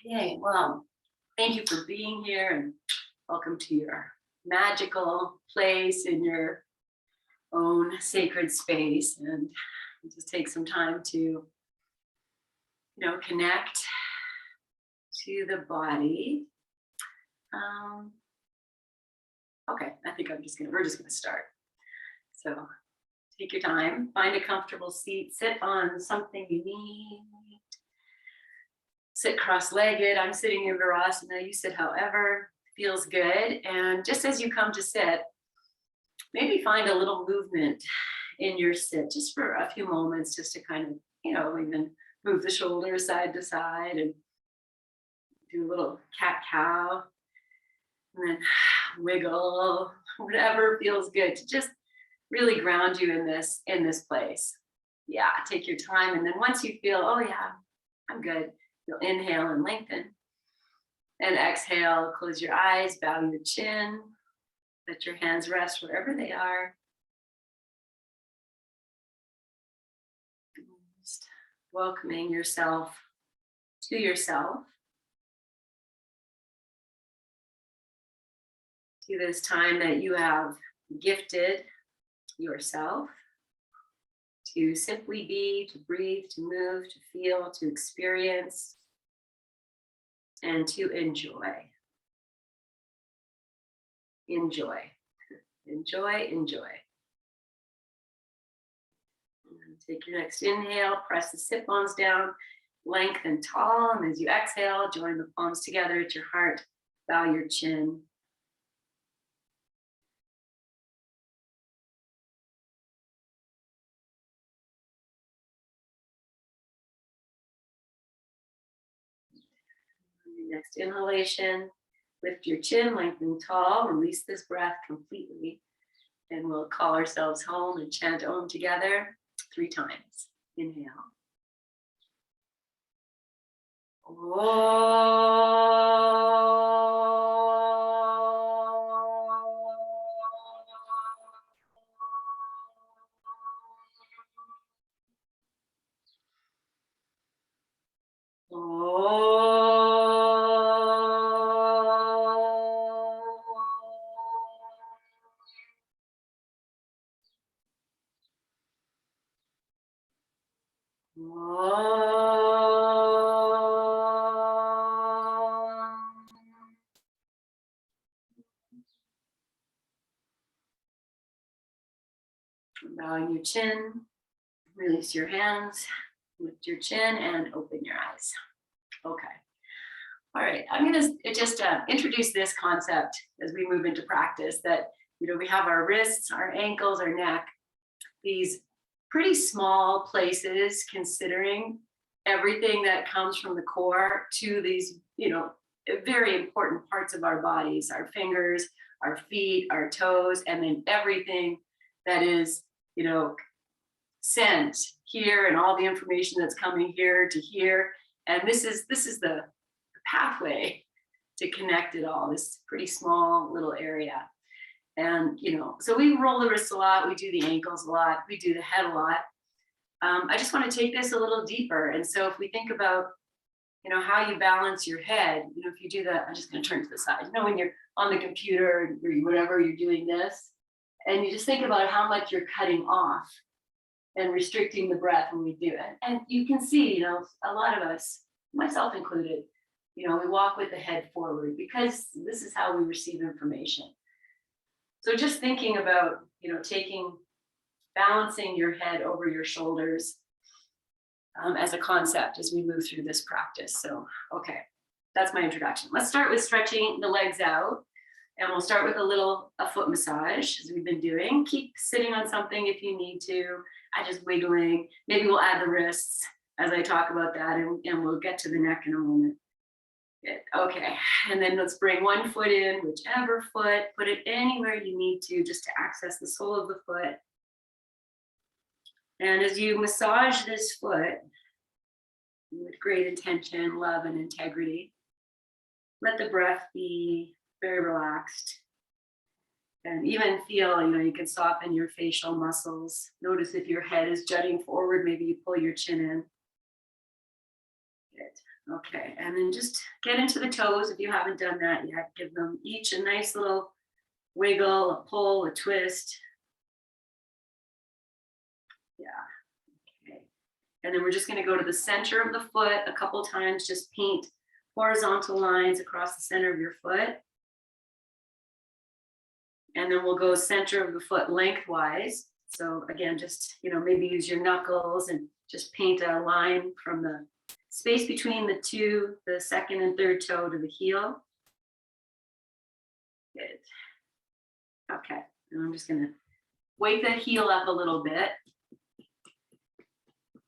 Yay, well, thank you for being here and welcome to your magical place in your own sacred space. And just take some time to, connect to the body. Okay, I think we're just gonna start. So take your time, find a comfortable seat, sit on something you need. Sit cross-legged. I'm sitting in Virasana. You sit however feels good. And just as you come to sit, maybe find a little movement in your sit just for a few moments, just to kind of, even move the shoulders side to side and do a little cat-cow. And then wiggle, whatever feels good to just really ground you in this place. Yeah, take your time. And then once you feel, oh yeah, I'm good, you'll inhale and lengthen. And exhale, close your eyes, bow your chin, let your hands rest wherever they are. Just welcoming yourself to yourself, to this time that you have gifted yourself to simply be, to breathe, to move, to feel, to experience, and to enjoy. Enjoy. Enjoy. And take your next inhale, press the sit bones down, lengthen tall, and as you exhale, join the palms together at your heart, bow your chin. Next inhalation, lift your chin, lengthen tall, release this breath completely. And we'll call ourselves home and chant Om together 3 times. Inhale. Bowing your chin, release your hands, lift your chin and open your eyes. Okay. All right, I'm going to just introduce this concept as we move into practice that, we have our wrists, our ankles, our neck, these pretty small places considering everything that comes from the core to these, very important parts of our bodies, our fingers, our feet, our toes, and then everything that is, sent here and all the information that's coming here to here. And this is the pathway to connect it all, this pretty small little area. And, so we roll the wrists a lot, we do the ankles a lot, we do the head a lot. I just want to take this a little deeper. And so if we think about, how you balance your head, if you do that, I'm just going to turn to the side, when you're on the computer or whatever, you're doing this, and you just think about how much you're cutting off and restricting the breath when we do it. And you can see, a lot of us, myself included, we walk with the head forward because this is how we receive information. So just thinking about, balancing your head over your shoulders as a concept as we move through this practice. So, okay, that's my introduction. Let's start with stretching the legs out. And we'll start with a foot massage, as we've been doing. Keep sitting on something if you need to. Just wiggling. Maybe we'll add the wrists as I talk about that, and we'll get to the neck in a moment. Good. Okay, and then let's bring one foot in, whichever foot. Put it anywhere you need to, just to access the sole of the foot. And as you massage this foot with great intention, love, and integrity, let the breath be very relaxed. And even feel, you can soften your facial muscles. Notice if your head is jutting forward, maybe you pull your chin in. Good. Okay, and then just get into the toes if you haven't done that yet. Give them each a nice little wiggle, a pull, a twist. Yeah, okay. And then we're just going to go to the center of the foot a couple times. Just paint horizontal lines across the center of your foot. And then we'll go center of the foot lengthwise. So again, just, maybe use your knuckles and just paint a line from the space between the second and third toe to the heel. Good. Okay, and I'm just gonna wake the heel up a little bit.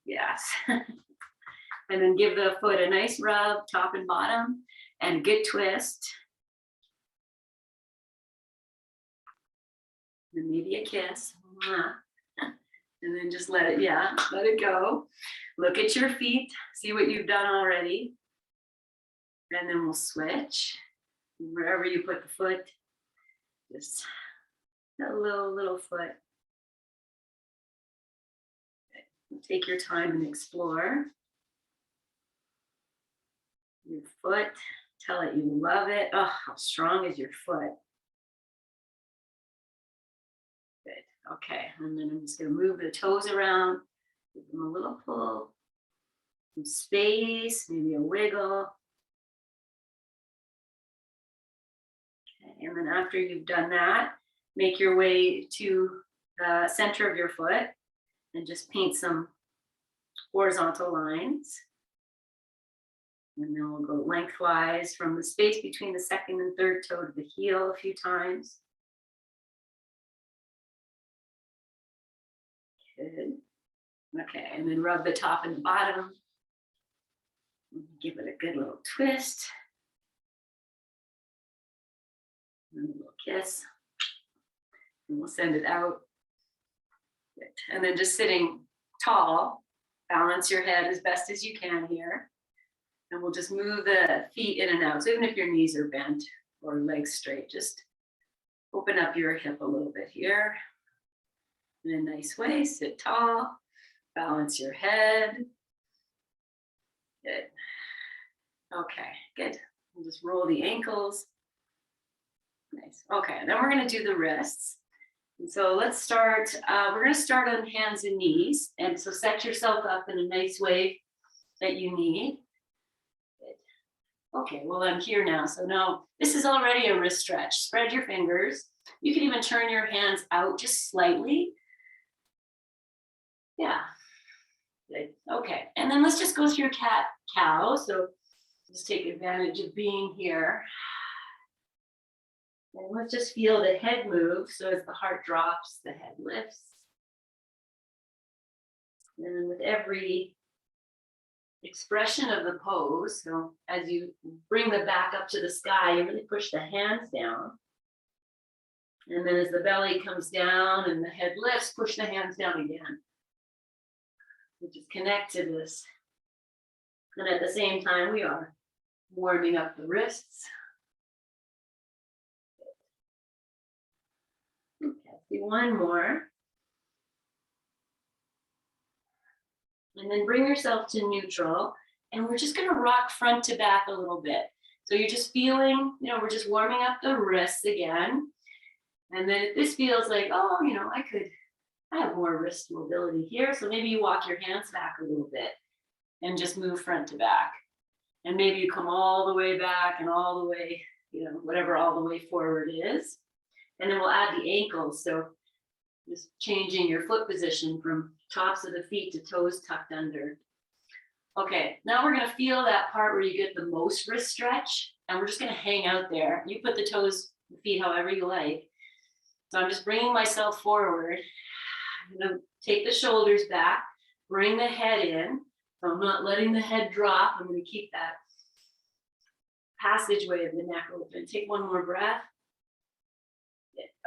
Yes. And then give the foot a nice rub, top and bottom, and a good twist. And maybe a kiss. And then just let it go. Look at your feet, see what you've done already. And then we'll switch. Wherever you put the foot, just a little foot. Okay. Take your time and explore. Your foot, tell it you love it. Oh, how strong is your foot? Good, okay. And then I'm just gonna move the toes around, give them a little pull, some space, maybe a wiggle. Okay, and then after you've done that, make your way to the center of your foot and just paint some horizontal lines. And then we'll go lengthwise from the space between the second and third toe to the heel a few times. Good. Okay, and then rub the top and the bottom. Give it a good little twist. And a little kiss. And we'll send it out. Good. And then just sitting tall, balance your head as best as you can here. And we'll just move the feet in and out. So even if your knees are bent or legs straight, just open up your hip a little bit here. In a nice way, sit tall, balance your head. Good. Okay, good. We'll just roll the ankles. Nice. Okay, and then we're going to do the wrists. And so let's start. We're going to start on hands and knees. And so set yourself up in a nice way that you need. Okay, well, I'm here now. So now this is already a wrist stretch. Spread your fingers. You can even turn your hands out just slightly. Yeah. Good. Okay, and then let's just go through cat-cow. So just take advantage of being here. And let's just feel the head move. So as the heart drops, the head lifts. And then with every expression of the pose, so as you bring the back up to the sky, you really push the hands down. And then as the belly comes down and the head lifts, push the hands down again. So just connect to this. And at the same time, we are warming up the wrists. Okay, do one more. And then bring yourself to neutral. And we're just gonna rock front to back a little bit. So you're just feeling, we're just warming up the wrists again. And then if this feels like, oh, I have more wrist mobility here. So maybe you walk your hands back a little bit and just move front to back. And maybe you come all the way back and all the way, whatever all the way forward is. And then we'll add the ankles. So just changing your foot position from tops of the feet to toes tucked under. Okay, now we're gonna feel that part where you get the most wrist stretch, and we're just gonna hang out there. You put the toes, the feet however you like. So I'm just bringing myself forward. I'm gonna take the shoulders back, bring the head in. So I'm not letting the head drop. I'm gonna keep that passageway of the neck open. Take one more breath.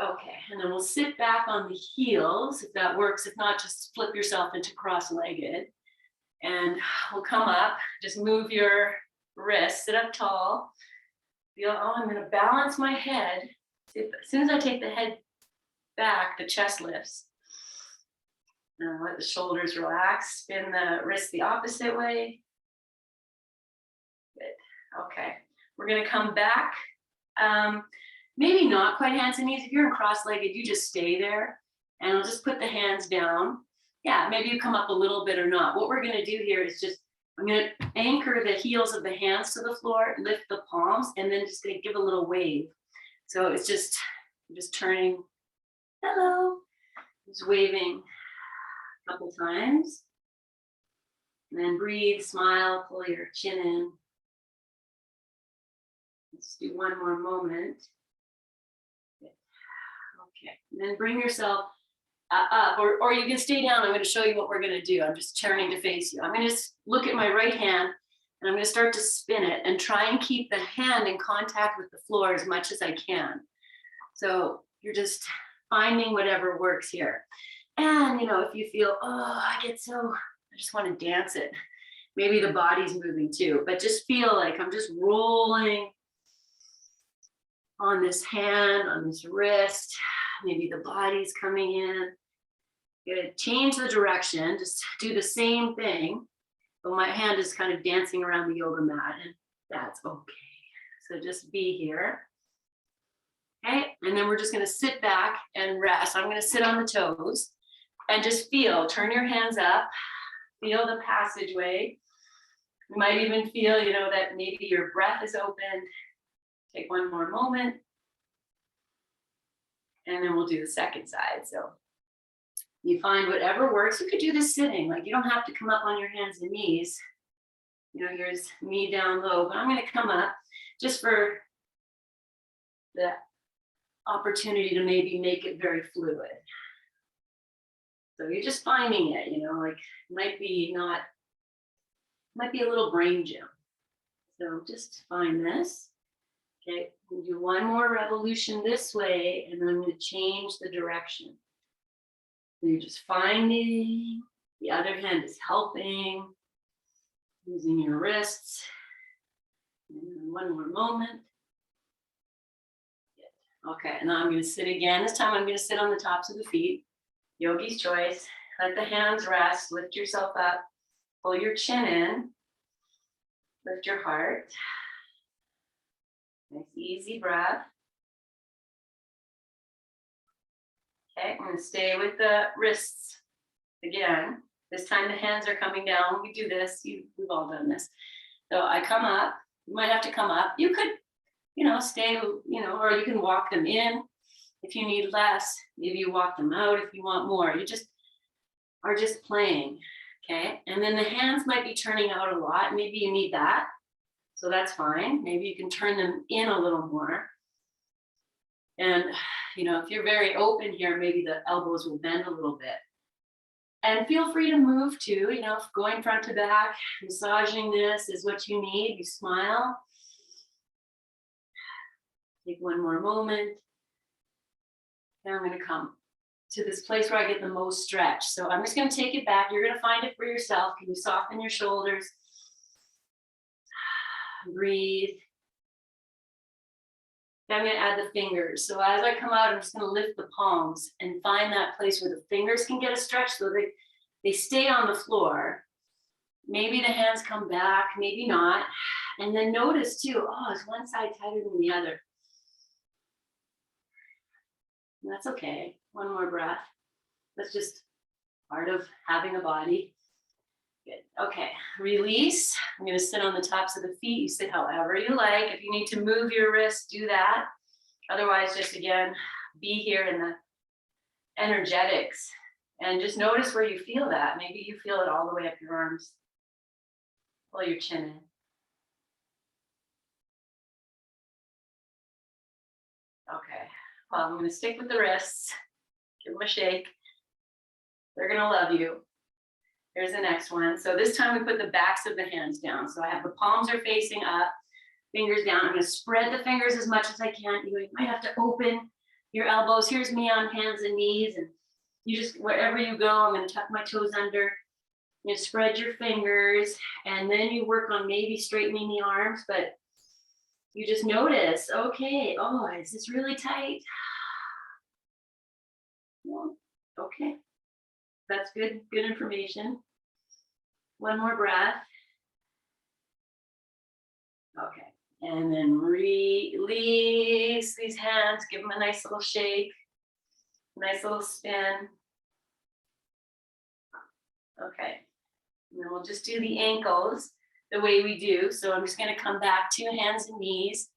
Okay, and then we'll sit back on the heels if that works. If not, just flip yourself into cross-legged. And we'll come up, just move your wrists, sit up tall. Feel, I'm gonna balance my head. As soon as I take the head back, the chest lifts. Let the shoulders relax, spin the wrists the opposite way. Good. Okay. We're going to come back. Maybe not quite hands and knees. If you're in cross-legged, you just stay there and I'll just put the hands down. Yeah, maybe you come up a little bit or not. What we're going to do here is just, I'm going to anchor the heels of the hands to the floor, lift the palms, and then just going to give a little wave. So it's just, I'm just turning, hello, just waving a couple times. And then breathe, smile, pull your chin in. Let's do one more moment. Okay, and then bring yourself up, or you can stay down. I'm going to show you what we're going to do. I'm just turning to face you. I'm going to look at my right hand, and I'm going to start to spin it and try and keep the hand in contact with the floor as much as I can. So you're just finding whatever works here. And, you know, if you feel, oh, I just want to dance it. Maybe the body's moving too, but just feel like I'm just rolling on this hand, on this wrist. Maybe the body's coming in. Good. Change the direction, just do the same thing, but my hand is kind of dancing around the yoga mat, and that's okay. So just be here. Okay, and then we're just going to sit back and rest. I'm going to sit on the toes and just feel, turn your hands up, feel the passageway. You might even feel, you know, that maybe your breath is open. Take one more moment. And then we'll do the second side. So you find whatever works. You could do this sitting, like you don't have to come up on your hands and knees. You know, here's me down low, but I'm going to come up just for the opportunity to maybe make it very fluid. So you're just finding it, you know, like might be a little brain gym. So just find this. Okay, we'll do one more revolution this way, and then I'm going to change the direction. So you're just finding, the other hand is helping, using your wrists. And then one more moment. Good. Okay, and now I'm going to sit again. This time I'm going to sit on the tops of the feet. Yogi's choice. Let the hands rest. Lift yourself up. Pull your chin in. Lift your heart. Nice easy breath. Okay, I'm going to stay with the wrists again. This time the hands are coming down. We do this. We've all done this. So I come up. You might have to come up. You could, you know, stay, you know, or you can walk them in if you need less. Maybe you walk them out if you want more. You just are just playing. Okay, and then the hands might be turning out a lot. Maybe you need that. So that's fine. Maybe you can turn them in a little more. And, you know, if you're very open here, maybe the elbows will bend a little bit. And feel free to move too, you know, going front to back, massaging this is what you need. You smile. Take one more moment. Now I'm going to come to this place where I get the most stretch. So I'm just going to take it back. You're going to find it for yourself. Can you soften your shoulders? Breathe. Now I'm going to add the fingers. So as I come out, I'm just going to lift the palms and find that place where the fingers can get a stretch so they stay on the floor. Maybe the hands come back, maybe not. And then notice too, oh, is one side tighter than the other? And that's okay. One more breath. That's just part of having a body. Good. Okay, release. I'm going to sit on the tops of the feet. You sit however you like. If you need to move your wrists, do that. Otherwise, just again, be here in the energetics and just notice where you feel that. Maybe you feel it all the way up your arms. Pull your chin in. Okay, well, I'm going to stick with the wrists. Give them a shake. They're going to love you. Here's the next one. So this time we put the backs of the hands down. So I have the palms are facing up, fingers down. I'm going to spread the fingers as much as I can. You might have to open your elbows. Here's me on hands and knees. And you just, wherever you go, I'm going to tuck my toes under. You spread your fingers. And then you work on maybe straightening the arms. But you just notice, okay, oh, is this really tight? Well, okay. That's good information. One more breath. Okay. And then release these hands, give them a nice little shake, nice little spin. Okay. And then we'll just do the ankles the way we do. So I'm just going to come back to hands and knees.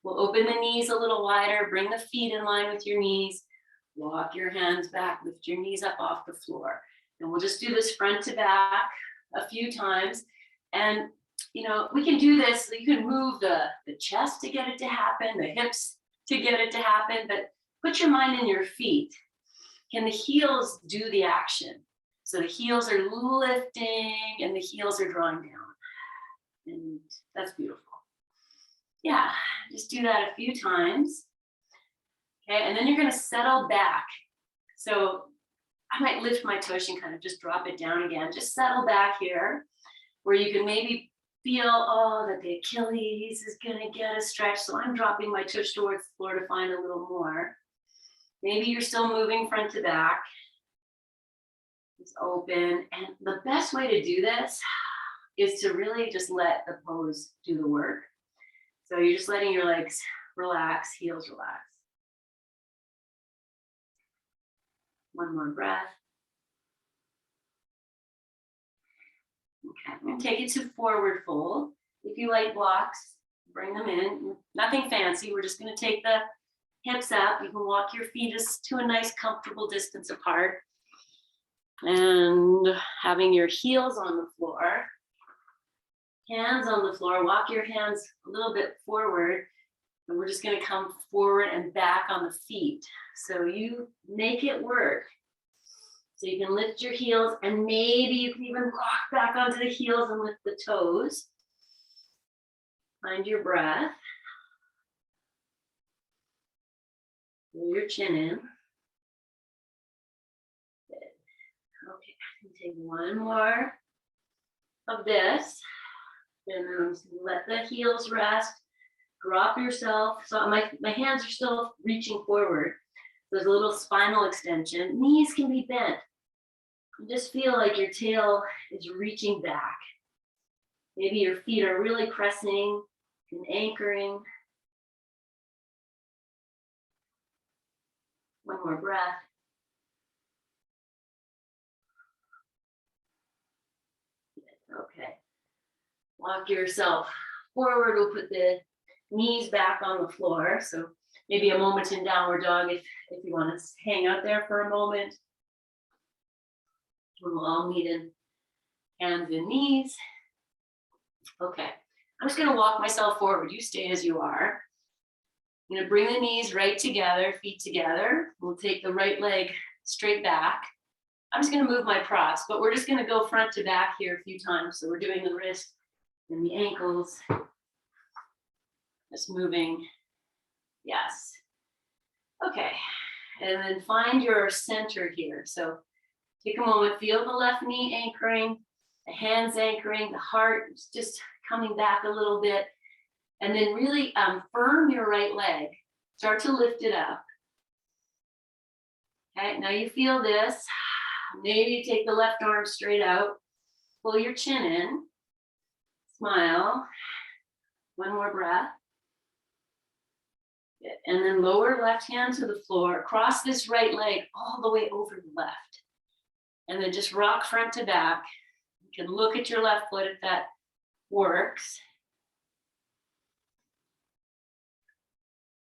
We'll open the knees a little wider, bring the feet in line with your knees, walk your hands back, lift your knees up off the floor. And we'll just do this front to back a few times. And, you know, we can do this. You can move the chest to get it to happen, the hips to get it to happen, but put your mind in your feet. Can the heels do the action? So the heels are lifting and the heels are drawing down. And that's beautiful. Yeah, just do that a few times. Okay, and then you're going to settle back. So I might lift my tush and kind of just drop it down again. Just settle back here where you can maybe feel, oh, that the Achilles is going to get a stretch. So I'm dropping my tush towards the floor to find a little more. Maybe you're still moving front to back. It's open. And the best way to do this is to really just let the pose do the work. So you're just letting your legs relax, heels relax. One more breath. Okay, I'm going to take it to forward fold. If you like blocks, bring them in. Nothing fancy. We're just going to take the hips up. You can walk your feet to a nice comfortable distance apart. And having your heels on the floor, hands on the floor, walk your hands a little bit forward. And we're just going to come forward and back on the feet. So you make it work. So you can lift your heels and maybe you can even walk back onto the heels and lift the toes. Find your breath. Pull your chin in. Good. Okay, take one more of this. And then I'm just going to let the heels rest. Drop yourself. So my hands are still reaching forward. There's a little spinal extension. Knees can be bent. Just feel like your tail is reaching back. Maybe your feet are really pressing and anchoring. One more breath. Okay. Walk yourself forward. We'll put the knees back on the floor. So maybe a moment in downward dog if you want to hang out there for a moment. We'll all meet in hands and knees. Okay, I'm just going to walk myself forward. You stay as you are. I'm going to bring the knees right together, feet together. We'll take the right leg straight back. I'm just going to move my props, but we're just going to go front to back here a few times. So we're doing the wrist and the ankles. Just moving. Yes. Okay, and then find your center here. So take a moment, feel the left knee anchoring, the hands anchoring, the heart is just coming back a little bit. And then really firm your right leg. Start to lift it up. Okay, now you feel this. Maybe take the left arm straight out. Pull your chin in. Smile. One more breath. And then lower left hand to the floor. Cross this right leg all the way over the left. And then just rock front to back. You can look at your left foot if that works.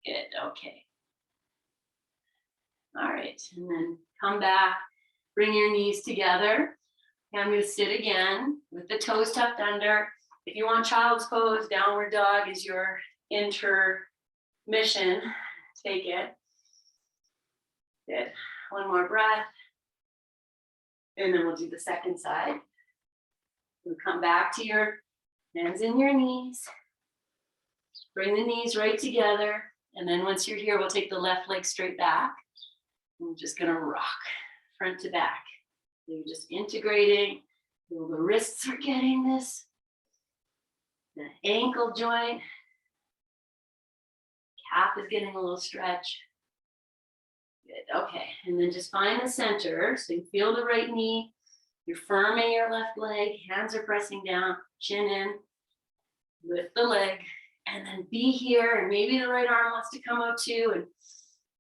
Good, okay. All right, and then come back, bring your knees together. And I'm gonna sit again with the toes tucked under. If you want child's pose, downward dog is your intermission. Take it. Good, one more breath. And then we'll do the second side. We'll come back to your hands in your knees. Bring the knees right together. And then once you're here, we'll take the left leg straight back. We're just gonna rock front to back. So you're just integrating. Feel the wrists are getting this. The ankle joint. Calf is getting a little stretch. Good, okay. And then just find the center. So you feel the right knee. You're firm in your left leg. Hands are pressing down, chin in. Lift the leg and then be here. And maybe the right arm wants to come out too. And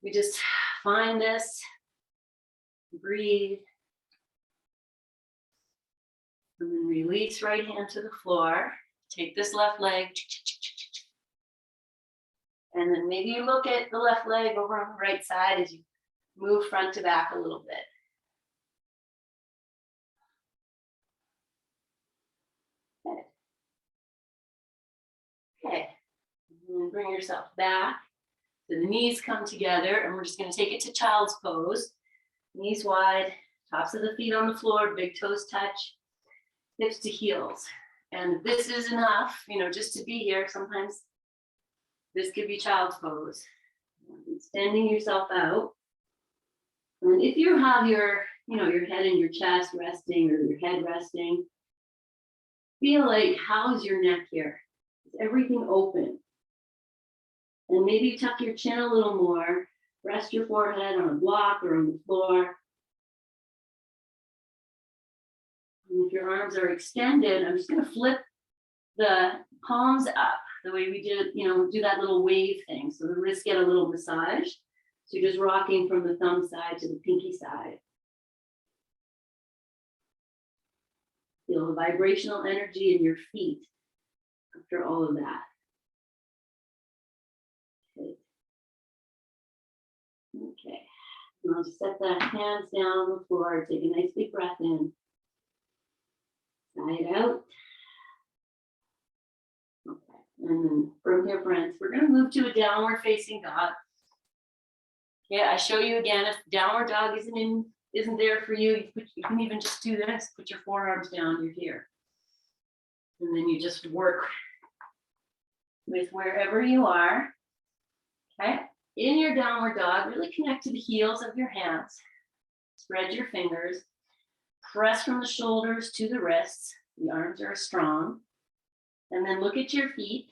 we just find this, breathe. And then release right hand to the floor. Take this left leg. And then maybe you look at the left leg over on the right side as you move front to back a little bit. Okay. And then bring yourself back. So the knees come together and we're just going to take it to child's pose. Knees wide, tops of the feet on the floor, big toes touch, hips to heels. And this is enough, just to be here. Sometimes this could be child's pose. Extending yourself out. And if you have your head in your chest resting or your head resting, feel like, how's your neck here? Is everything open? And maybe tuck your chin a little more, rest your forehead on a block or on the floor. And if your arms are extended, I'm just going to flip the palms up the way we did, do that little wave thing. So the wrists get a little massage. So you're just rocking from the thumb side to the pinky side. Feel the vibrational energy in your feet after all of that. Okay. And I'll just set the hands down on the floor. Take a nice big breath in. Sigh it out. Okay. And then from here, friends, we're going to move to a downward facing dog. Yeah, I show you again, if downward dog isn't there for you, you can even just do this. Put your forearms down, you're here. And then you just work with wherever you are. Okay. In your downward dog, really connect to the heels of your hands. Spread your fingers. Press from the shoulders to the wrists. The arms are strong. And then look at your feet.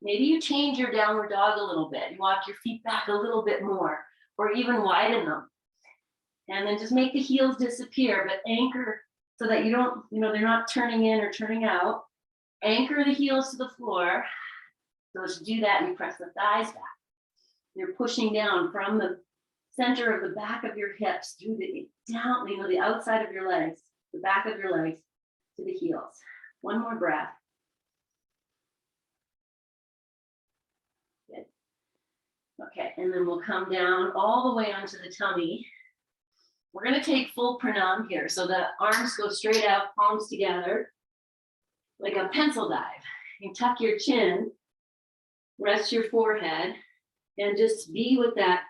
Maybe you change your downward dog a little bit. You walk your feet back a little bit more, or even widen them. And then just make the heels disappear, but anchor so that you don't, they're not turning in or turning out. Anchor the heels to the floor. So to do that, you press the thighs back. You're pushing down from the center of the back of your hips through down, the outside of your legs, the back of your legs to the heels. One more breath. Good. Okay, and then we'll come down all the way onto the tummy. We're going to take full pranam here. So the arms go straight out, palms together, like a pencil dive. You tuck your chin, rest your forehead, and just be with that.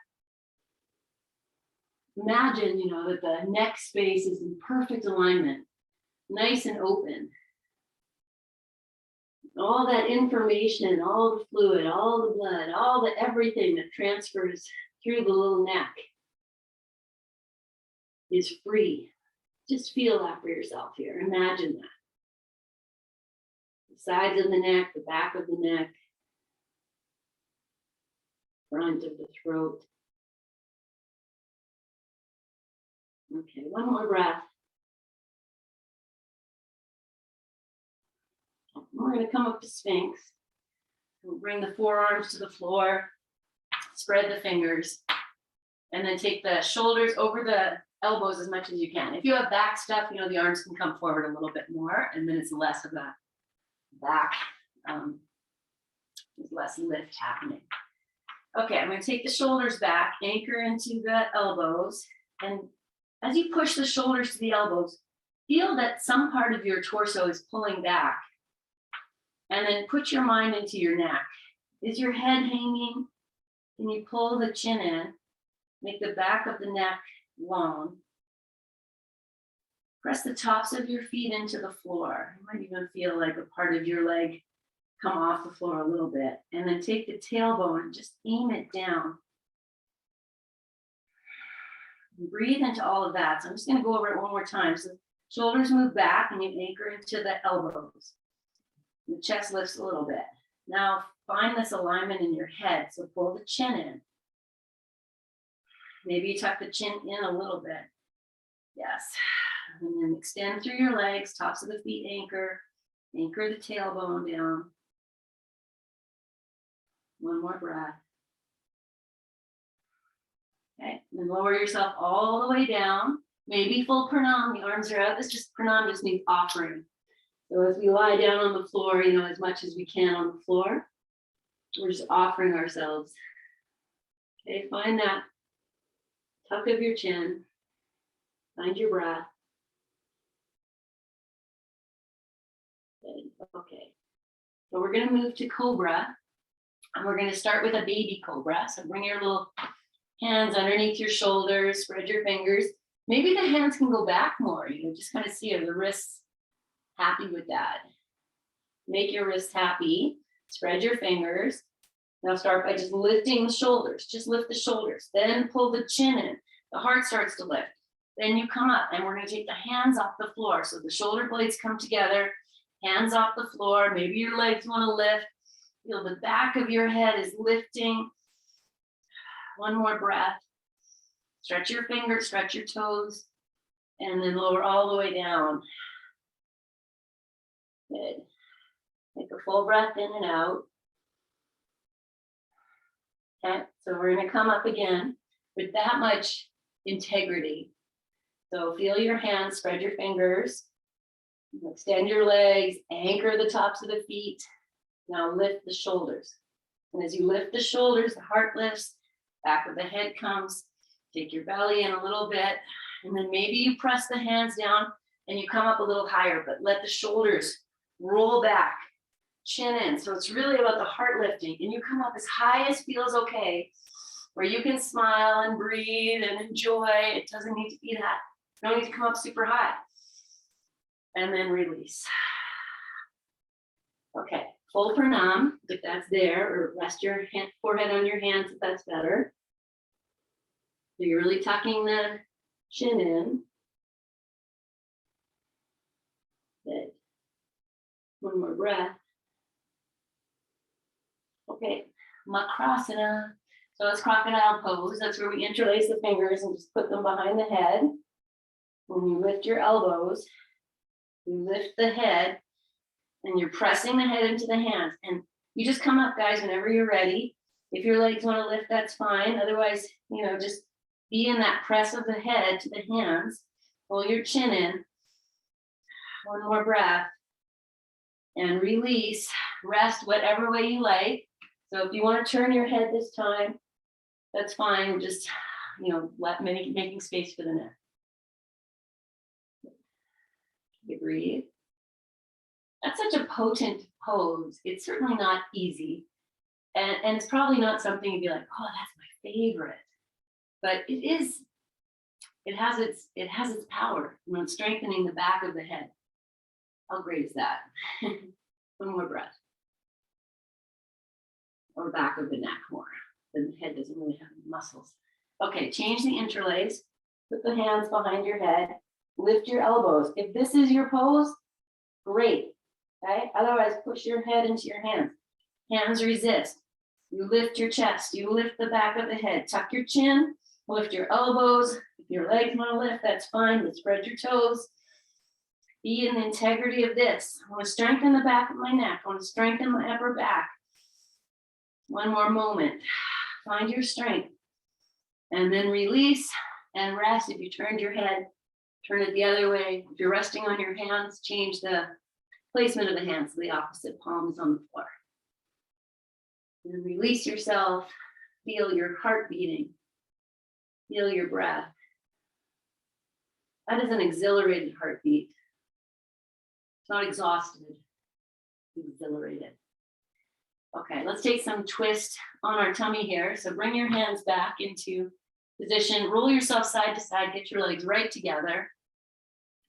Imagine, that the neck space is in perfect alignment, nice and open. All that information, all the fluid, all the blood, all the everything that transfers through the little neck is free. Just feel that for yourself here. Imagine that. The sides of the neck, the back of the neck, front of the throat. Okay, one more breath. We're going to come up to Sphinx. We'll bring the forearms to the floor, spread the fingers, and then take the shoulders over the elbows as much as you can. If you have back stuff, the arms can come forward a little bit more, and then it's less of that back, there's less lift happening. Okay, I'm going to take the shoulders back, anchor into the elbows, and as you push the shoulders to the elbows, feel that some part of your torso is pulling back, and then put your mind into your neck. Is your head hanging? Can you pull the chin in? Make the back of the neck long. Press the tops of your feet into the floor. You might even feel like a part of your leg come off the floor a little bit. And then take the tailbone and just aim it down. And breathe into all of that. So I'm just going to go over it one more time. So shoulders move back and you anchor into the elbows. The chest lifts a little bit. Now find this alignment in your head. So pull the chin in. Maybe you tuck the chin in a little bit. Yes. And then extend through your legs, tops of the feet anchor. Anchor the tailbone down. One more breath. Okay, then lower yourself all the way down. Maybe full pranam, the arms are out. This just pranam just means offering. So as we lie down on the floor, you know, as much as we can on the floor, we're just offering ourselves. Okay, find that tuck of your chin. Find your breath. Okay, so we're going to move to Cobra, and we're going to start with a baby Cobra. So bring your little hands underneath your shoulders, spread your fingers. Maybe the hands can go back more, you know, just kind of see, are the wrists happy with that? Make your wrists happy, spread your fingers. Now start by just lifting the shoulders, just lift the shoulders, then pull the chin in, the heart starts to lift. Then you come up and we're going to take the hands off the floor. So the shoulder blades come together, hands off the floor, maybe your legs want to lift, feel the back of your head is lifting. One more breath. Stretch your fingers, stretch your toes, and then lower all the way down. Good. Take a full breath in and out. Okay, so we're going to come up again with that much integrity. So feel your hands, spread your fingers, extend your legs, anchor the tops of the feet. Now lift the shoulders. And as you lift the shoulders, the heart lifts, back of the head comes. Take your belly in a little bit, and then maybe you press the hands down and you come up a little higher, but let the shoulders roll back, chin in. So it's really about the heart lifting, and you come up as high as feels okay, where you can smile and breathe and enjoy. It doesn't need to be that. You don't need to come up super high. And then release. Okay, full pranam, if that's there, or rest your forehead on your hands if that's better. So you're really tucking the chin in. Good. One more breath. Okay, Makrasana. So it's crocodile pose. That's where we interlace the fingers and just put them behind the head. When you lift your elbows, you lift the head, and you're pressing the head into the hands. And you just come up, guys, whenever you're ready. If your legs want to lift, that's fine. Otherwise, you know, just be in that press of the head to the hands. Pull your chin in. One more breath. And release. Rest whatever way you like. So if you want to turn your head this time, that's fine. Just, you know, making space for the neck. You breathe. That's such a potent pose. It's certainly not easy. And it's probably not something you'd be like, oh, that's my favorite. But it is, it has its power, you know, strengthening the back of the head. How great is that? One more breath. Or back of the neck more. The head doesn't really have any muscles. Okay, change the interlace. Put the hands behind your head. Lift your elbows. If this is your pose, great. Okay? Otherwise, push your head into your hands. Hands resist. You lift your chest. You lift the back of the head. Tuck your chin. Lift your elbows. If your legs want to lift, that's fine. But spread your toes. Be in the integrity of this. I want to strengthen the back of my neck. I want to strengthen my upper back. One more moment. Find your strength. And then release and rest. If you turned your head, turn it the other way. If you're resting on your hands, change the placement of the hands so the opposite palm is on the floor. And release yourself. Feel your heart beating. Feel your breath. That is an exhilarated heartbeat. It's not exhausted. It's exhilarated. Okay, let's take some twist on our tummy here. So bring your hands back into position. Roll yourself side to side. Get your legs right together.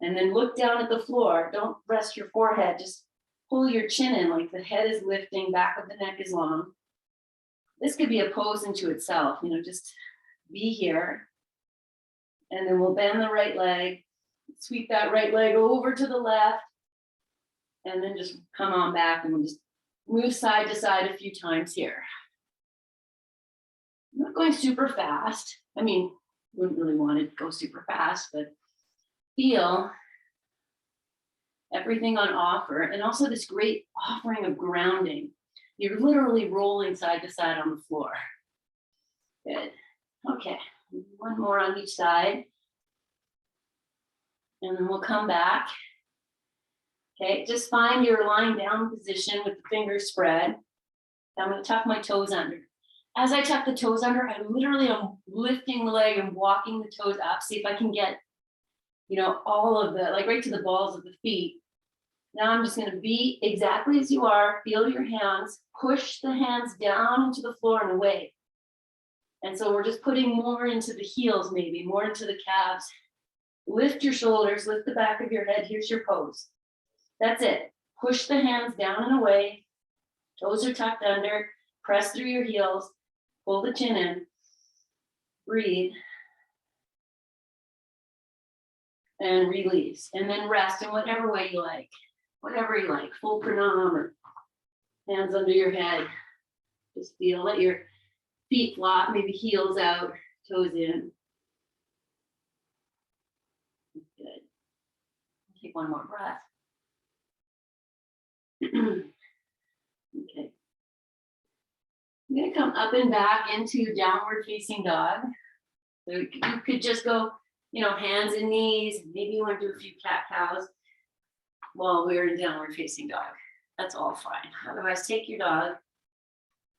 And then look down at the floor. Don't rest your forehead. Just pull your chin in like the head is lifting, back of the neck is long. This could be a pose into itself. You know, just be here. And then we'll bend the right leg. Sweep that right leg over to the left. And then just come on back and we'll just move side to side a few times here. I'm not going super fast. I mean, wouldn't really want to go super fast, but feel everything on offer, and also this great offering of grounding. You're literally rolling side to side on the floor. Good. Okay, one more on each side. And then we'll come back. Okay, just find your lying down position with the fingers spread. I'm going to tuck my toes under. As I tuck the toes under, I literally am lifting the leg and walking the toes up. See if I can get, you know, all of the, like right to the balls of the feet. Now I'm just going to be exactly as you are. Feel your hands. Push the hands down into the floor and away. And so we're just putting more into the heels, maybe more into the calves. Lift your shoulders, lift the back of your head. Here's your pose. That's it. Push the hands down and away. Toes are tucked under. Press through your heels. Pull the chin in. Breathe. And release. And then rest in whatever way you like. Whatever you like. Full pranam or hands under your head. Just feel, let your feet flop, maybe heels out, toes in. Good. Take one more breath. Okay. I'm going to come up and back into downward facing dog. So you could just go, you know, hands and knees. Maybe you want to do a few cat cows while we're in downward facing dog. That's all fine. Otherwise, take your dog.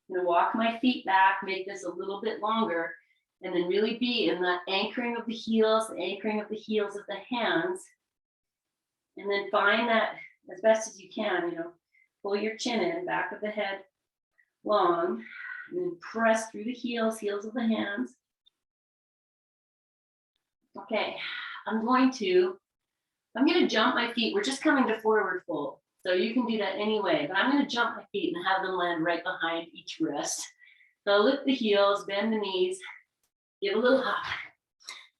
I'm going to walk my feet back, make this a little bit longer, and then really be in the anchoring of the heels, the anchoring of the heels of the hands. And then find that as best as you can, you know, pull your chin in, back of the head long, and then press through the heels of the hands. Okay, I'm going to jump my feet. We're just coming to forward fold. So you can do that anyway, but I'm going to jump my feet and have them land right behind each wrist. So lift the heels, bend the knees, give a little hop.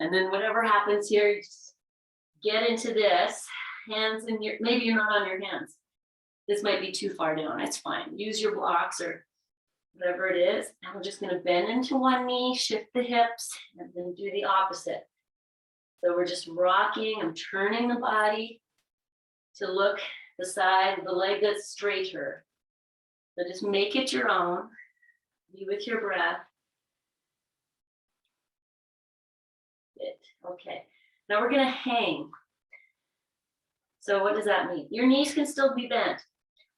And then whatever happens here, you just get into this. Hands in your, maybe you're not on your hands. This might be too far down, it's fine. Use your blocks or whatever it is. And we're just going to bend into one knee, shift the hips, and then do the opposite. So we're just rocking, I'm turning the body to look the side of the leg that's straighter. So just make it your own. Be with your breath. Good. Okay. Now we're going to hang. So what does that mean? Your knees can still be bent.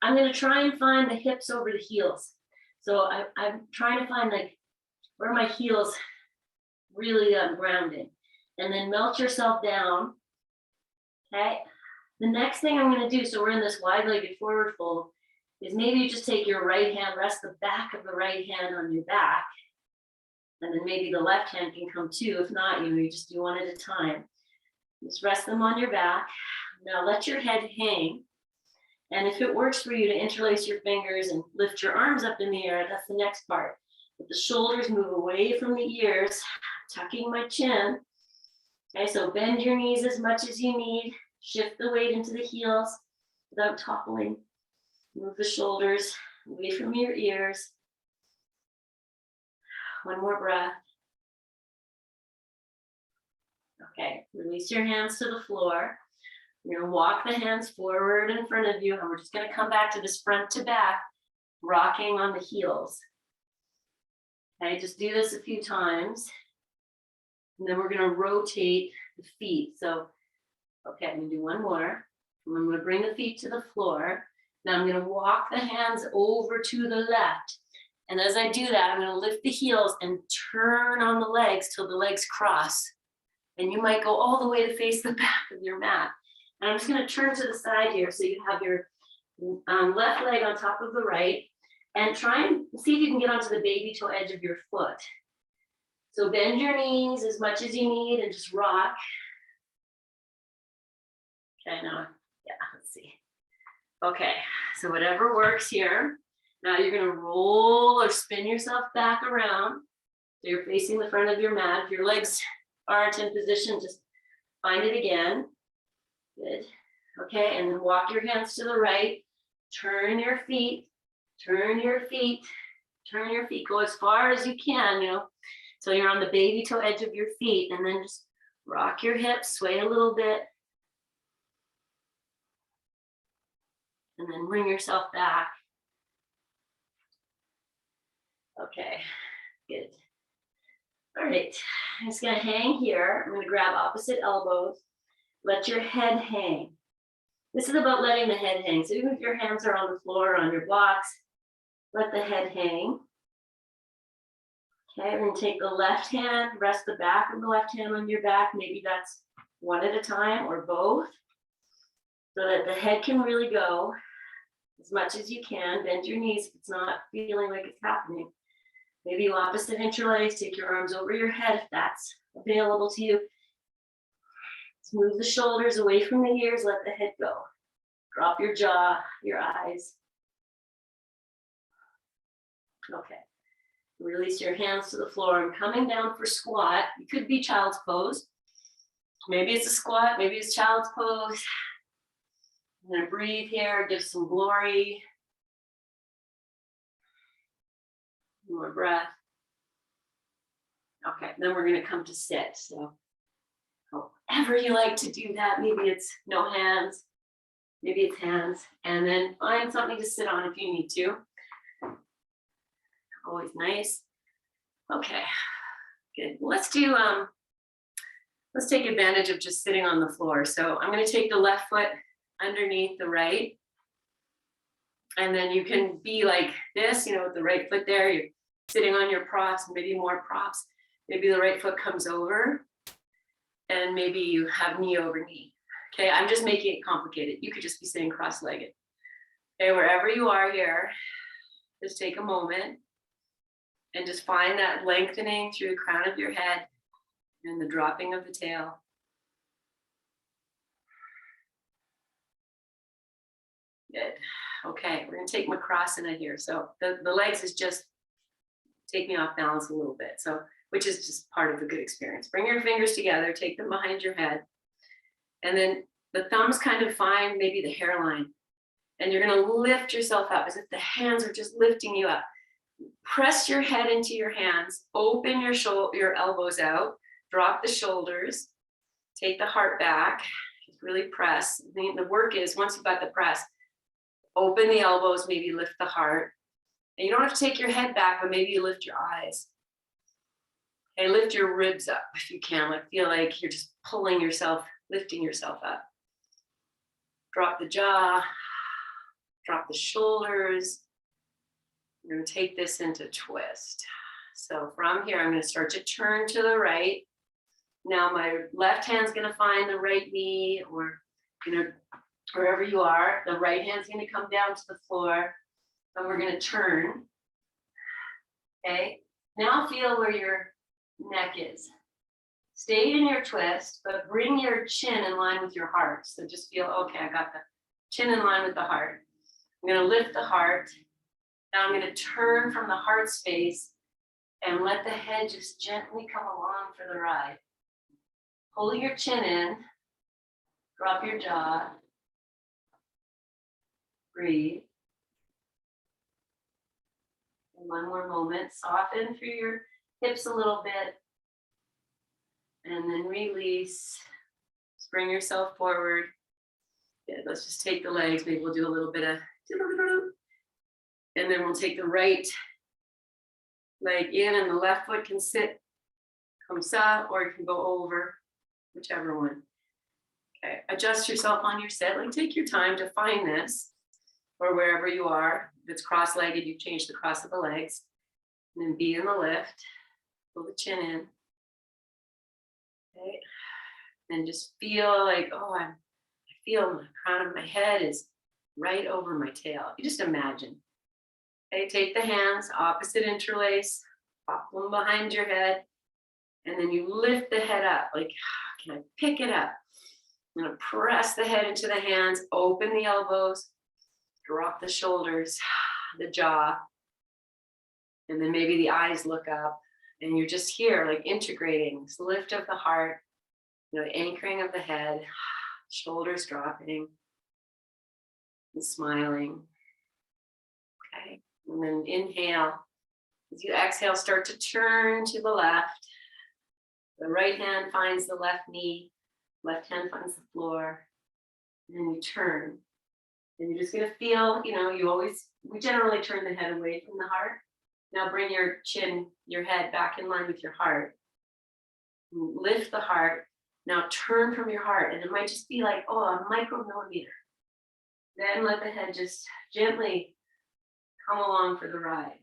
I'm going to try and find the hips over the heels. So I'm trying to find like where my heels really grounding. And then melt yourself down. Okay. The next thing I'm going to do, so we're in this wide-legged forward fold, is maybe you just take your right hand, rest the back of the right hand on your back, and then maybe the left hand can come too. If not, you know, you just do one at a time. Just rest them on your back. Now let your head hang. And if it works for you to interlace your fingers and lift your arms up in the air, that's the next part. But the shoulders move away from the ears, tucking my chin. Okay, so bend your knees as much as you need. Shift the weight into the heels without toppling. Move the shoulders away from your ears. One more breath. Okay, release your hands to the floor. You're going to walk the hands forward in front of you, and we're just going to come back to this front to back, rocking on the heels. Okay, just do this a few times. And then we're going to rotate the feet. So, okay, I'm going to do one more. And I'm going to bring the feet to the floor. Now I'm going to walk the hands over to the left. And as I do that, I'm going to lift the heels and turn on the legs till the legs cross. And you might go all the way to face the back of your mat. And I'm just going to turn to the side here so you have your left leg on top of the right. And try and see if you can get onto the baby toe edge of your foot. So bend your knees as much as you need and just rock. Okay, now, yeah, let's see. Okay, so whatever works here. Now you're going to roll or spin yourself back around. So you're facing the front of your mat. If your legs aren't in position, just find it again. Good. Okay, and then walk your hands to the right. Turn your feet, turn your feet, turn your feet. Go as far as you can, you know. So you're on the baby toe edge of your feet, and then just rock your hips, sway a little bit. And then bring yourself back. Okay, good. All right, I'm just gonna hang here. I'm gonna grab opposite elbows. Let your head hang. This is about letting the head hang. So even if your hands are on the floor or on your blocks, let the head hang. Okay, we're gonna take the left hand, rest the back of the left hand on your back. Maybe that's one at a time or both, so that the head can really go as much as you can. Bend your knees if it's not feeling like it's happening. Maybe you opposite interlace, take your arms over your head if that's available to you. Let's move the shoulders away from the ears, let the head go. Drop your jaw, your eyes. Okay. Release your hands to the floor. I'm coming down for squat. You could be child's pose. Maybe it's a squat, maybe it's child's pose. I'm gonna breathe here, give some glory. More breath. Okay, then we're gonna come to sit. So however you like to do that, maybe it's no hands, maybe it's hands, and then find something to sit on if you need to. Always nice. Okay, good. Let's do, let's take advantage of just sitting on the floor. So I'm gonna take the left foot underneath the right. And then you can be like this, with the right foot there. You're sitting on your props, maybe more props. Maybe the right foot comes over and maybe you have knee over knee. Okay, I'm just making it complicated. You could just be sitting cross-legged. Okay, wherever you are here, just take a moment and just find that lengthening through the crown of your head and the dropping of the tail. Good. Okay, we're gonna take Makrasana here. So the legs is just take me off balance a little bit. So, which is just part of the good experience. Bring your fingers together, take them behind your head. And then the thumbs kind of find maybe the hairline. And you're gonna lift yourself up as if the hands are just lifting you up. Press your head into your hands, open your elbows out, drop the shoulders, take the heart back, just really press. The work is, once you've got the press, open the elbows, maybe lift the heart. And you don't have to take your head back, but maybe you lift your eyes. Okay, lift your ribs up if you can. Like feel like you're just pulling yourself, lifting yourself up. Drop the jaw, drop the shoulders. We're going to take this into twist. So from here, I'm going to start to turn to the right. Now my left hand's going to find the right knee, or wherever you are. The right hand's going to come down to the floor, and we're going to turn. Okay. Now feel where your neck is. Stay in your twist, but bring your chin in line with your heart. So just feel, okay, I got the chin in line with the heart. I'm going to lift the heart. Now I'm going to turn from the heart space and let the head just gently come along for the ride. Pull your chin in, drop your jaw, breathe. And one more moment, soften through your hips a little bit, and then release. Just bring yourself forward. Yeah, let's just take the legs. Maybe we'll do a little bit of, and then we'll take the right leg in, and the left foot can sit, comme ça, or it can go over, whichever one. Okay, adjust yourself on your sit. Like take your time to find this, or wherever you are. If it's cross-legged, you change the cross of the legs, and then be in the lift. Pull the chin in. Okay, and just feel like, oh, I feel the crown of my head is right over my tail. You just imagine. Okay, take the hands, opposite interlace, pop them behind your head, and then you lift the head up. Like, can I pick it up? I'm gonna press the head into the hands, open the elbows, drop the shoulders, the jaw, and then maybe the eyes look up, and you're just here, like integrating this lift of the heart, the anchoring of the head, shoulders dropping, and smiling. Okay, and then inhale. As you exhale, start to turn to the left. The right hand finds the left knee, left hand finds the floor, and then you turn. And you're just gonna feel, we generally turn the head away from the heart. Now bring your chin, your head back in line with your heart. Lift the heart. Now turn from your heart, and it might just be like, a micromillimeter. Then let the head just gently come along for the ride.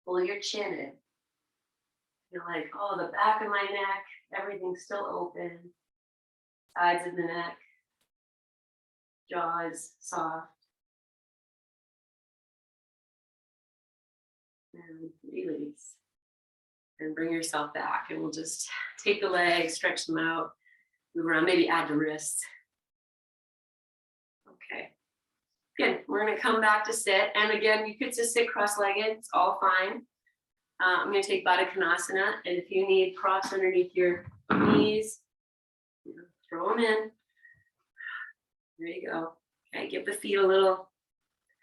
Pull your chin in. You're like, the back of my neck, everything's still open. Sides of the neck, jaws soft. And release. And bring yourself back. And we'll just take the legs, stretch them out, move around, maybe add the wrists. Okay. Good. We're going to come back to sit. And again, you could just sit cross-legged. It's all fine. I'm going to take Baddha Konasana. And if you need props underneath your knees, throw them in. There you go. Okay, give the feet a little,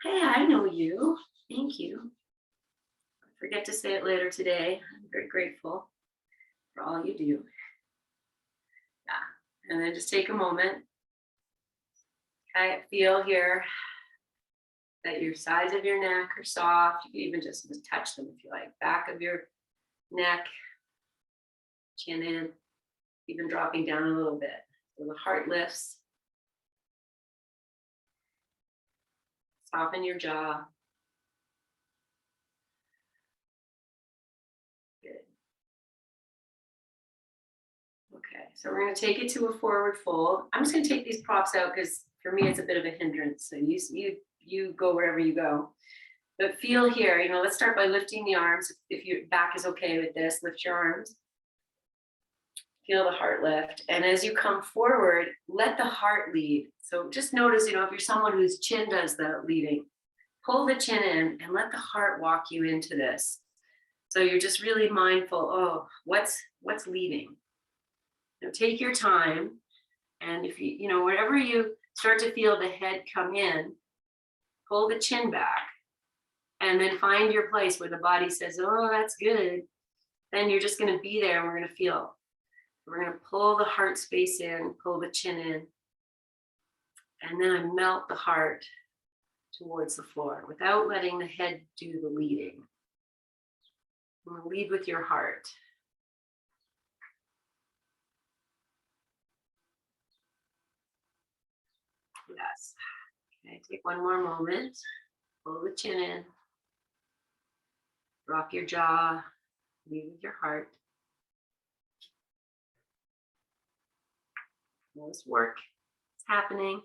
hey, I know you. Thank you. Forget to say it later today. I'm very grateful for all you do. Yeah, and then just take a moment. Okay, feel here that your sides of your neck are soft. You can even just touch them if you like. Back of your neck, chin in, even dropping down a little bit. So the heart lifts. Soften your jaw. Good. Okay, so we're going to take it to a forward fold. I'm just going to take these props out because for me it's a bit of a hindrance. So you go wherever you go. But feel here, let's start by lifting the arms. If your back is okay with this, lift your arms. Feel the heart lift. And as you come forward, let the heart lead. So just notice, if you're someone whose chin does the leading, pull the chin in and let the heart walk you into this. So you're just really mindful, what's leading? Take your time. And if wherever you start to feel the head come in, pull the chin back. And then find your place where the body says, that's good. Then you're just going to be there and we're going to feel. We're going to pull the heart space in, pull the chin in, and then I melt the heart towards the floor without letting the head do the leading. I'm going to lead with your heart. Yes. Okay, take one more moment. Pull the chin in. Drop your jaw. Lead with your heart. This work is happening,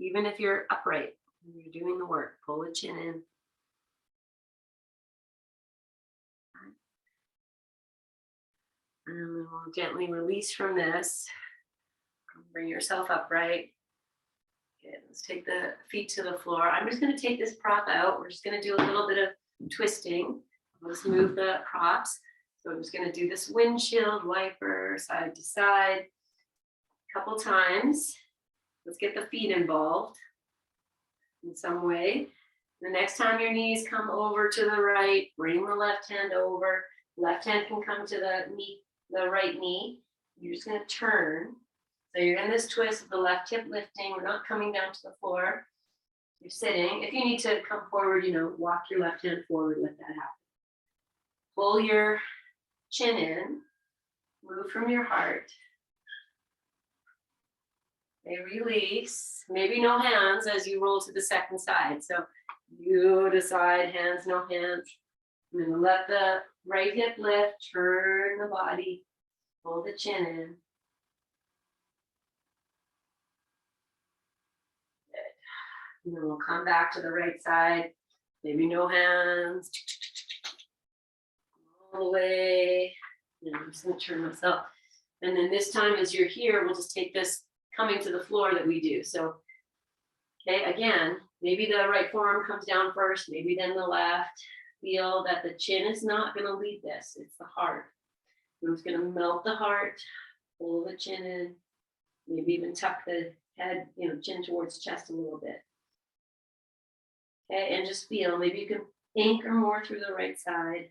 even if you're upright and you're doing the work. Pull the chin in. And then we'll gently release from this. Bring yourself upright. Okay, let's take the feet to the floor. I'm just going to take this prop out. We're just going to do a little bit of twisting. Let's move the props. So I'm just going to do this windshield wiper side to side. Couple times. Let's get the feet involved in some way. The next time your knees come over to the right, bring the left hand over. Left hand can come to the right knee. You're just going to turn. So you're in this twist with the left hip lifting. We're not coming down to the floor. You're sitting. If you need to come forward, walk your left hand forward, let that happen. Pull your chin in. Move from your heart. Okay, release, maybe no hands as you roll to the second side. So you decide, hands, no hands. I'm going to let the right hip lift, turn the body, pull the chin in. Good. And then we'll come back to the right side, maybe no hands. All the way. I'm just going to turn myself. And then this time as you're here, we'll just take this coming to the floor that we do. So, okay, again, maybe the right forearm comes down first, maybe then the left. Feel that the chin is not going to lead this, it's the heart. I'm just going to melt the heart, pull the chin in, maybe even tuck the head, chin towards chest a little bit. Okay, and just feel, maybe you can anchor more through the right side.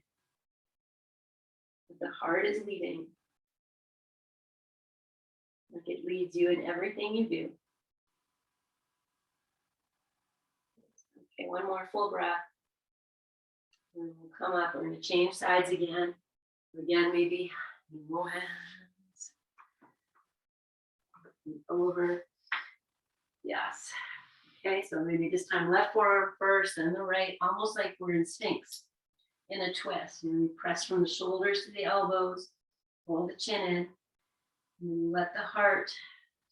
But the heart is leading. Like it leads you in everything you do. Okay, one more full breath. And we'll come up. We're going to change sides again. Again, maybe more hands. Over. Yes. Okay, so maybe this time left forearm first, then the right, almost like we're in Sphinx in a twist. And we press from the shoulders to the elbows, pull the chin in, and then let the heart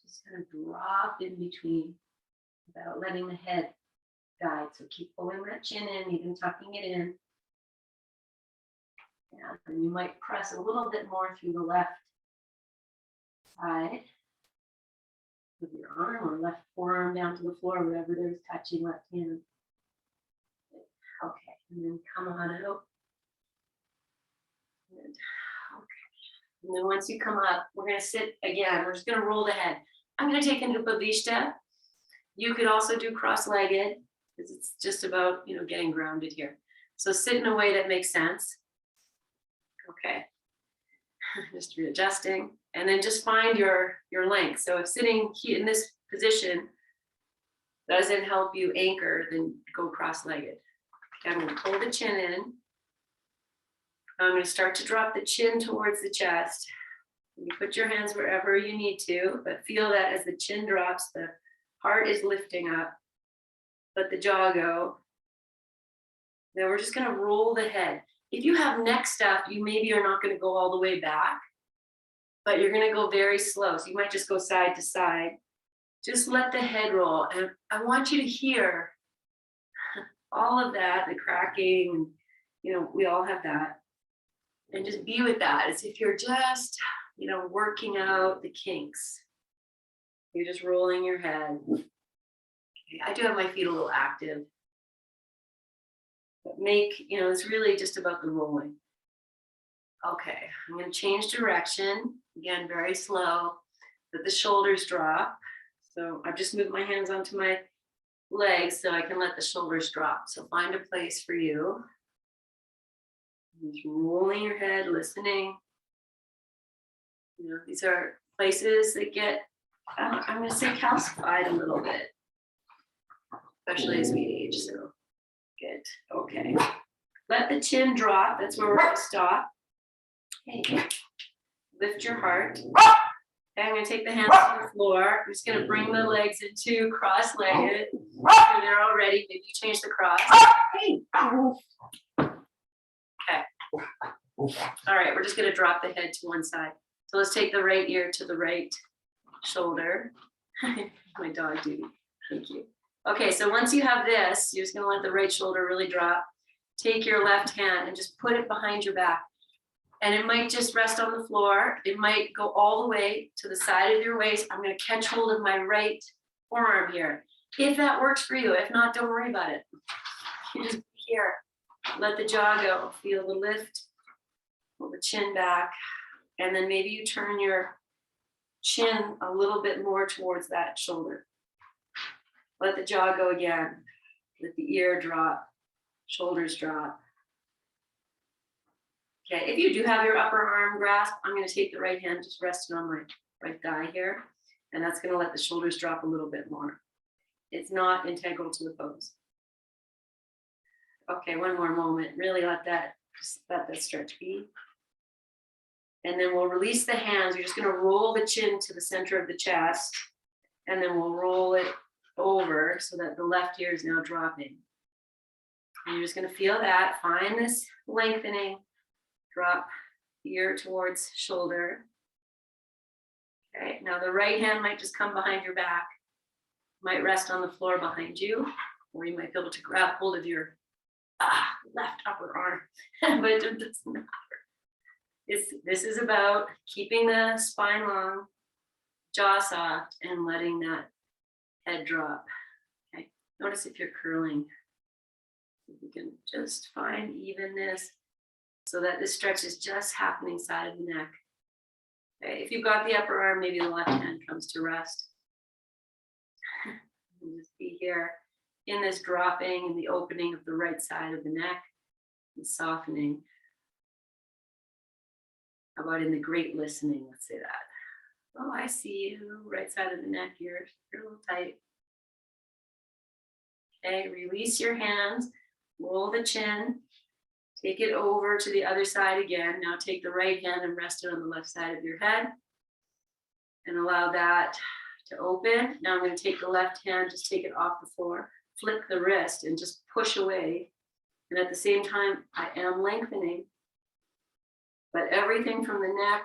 just kind of drop in between without letting the head guide. So keep pulling that chin in, even tucking it in. Yeah, and you might press a little bit more through the left side of your arm or left forearm down to the floor, wherever there's touching left hand. Okay, and then come on out. Good. Okay. And then once you come up, we're going to sit again. We're just going to roll the head. I'm going to take into Pavishta. You could also do cross-legged because it's just about, getting grounded here. So sit in a way that makes sense. Okay. Just readjusting. And then just find your length. So if sitting here in this position doesn't help you anchor, then go cross-legged. Okay, I'm going to pull the chin in. I'm going to start to drop the chin towards the chest. You put your hands wherever you need to, but feel that as the chin drops, the heart is lifting up. Let the jaw go. Then we're just going to roll the head. If you have neck stuff, you maybe are not going to go all the way back, but you're going to go very slow. So you might just go side to side. Just let the head roll. And I want you to hear all of that, the cracking, we all have that. And just be with that as if you're just, working out the kinks. You're just rolling your head. Okay, I do have my feet a little active. But it's really just about the rolling. Okay, I'm going to change direction. Again, very slow. Let the shoulders drop. So I've just moved my hands onto my legs so I can let the shoulders drop. So find a place for you. Just rolling your head, listening. These are places that get, I'm going to say, calcified a little bit, especially as we age. So good. Okay. Let the chin drop. That's where we're going to stop. Okay. Lift your heart. Okay, I'm going to take the hands to the floor. I'm just going to bring the legs into cross-legged. You're there already. Maybe you change the cross. Okay. All right, we're just going to drop the head to one side. So let's take the right ear to the right shoulder. My dog duty. Thank you. Okay, so once you have this, you're just going to let the right shoulder really drop. Take your left hand and just put it behind your back. And it might just rest on the floor. It might go all the way to the side of your waist. I'm going to catch hold of my right forearm here. If that works for you, if not, don't worry about it. You just be here. Let the jaw go. Feel the lift. Pull the chin back. And then maybe you turn your chin a little bit more towards that shoulder. Let the jaw go again. Let the ear drop. Shoulders drop. Okay, if you do have your upper arm grasp, I'm going to take the right hand, just rest it on my right thigh here. And that's going to let the shoulders drop a little bit more. It's not integral to the pose. Okay, one more moment. Really let that stretch be. And then we'll release the hands. You're just going to roll the chin to the center of the chest. And then we'll roll it over so that the left ear is now dropping. And you're just going to feel that. Find this lengthening. Drop ear towards shoulder. Okay, now the right hand might just come behind your back. Might rest on the floor behind you. Or you might be able to grab hold of your left upper arm. But it doesn't matter. This is about keeping the spine long, jaw soft, and letting that head drop. Okay. Notice if you're curling. If you can just find evenness so that this stretch is just happening side of the neck. Okay. If you've got the upper arm, maybe the left hand comes to rest. And just be here in this dropping and the opening of the right side of the neck and softening. How about in the great listening? Let's say that. Oh, I see you. Right side of the neck, you're a little tight. Okay, release your hands, roll the chin, take it over to the other side again. Now take the right hand and rest it on the left side of your head and allow that to open. Now I'm going to take the left hand, just take it off the floor, flick the wrist and just push away. And at the same time, I am lengthening, but everything from the neck,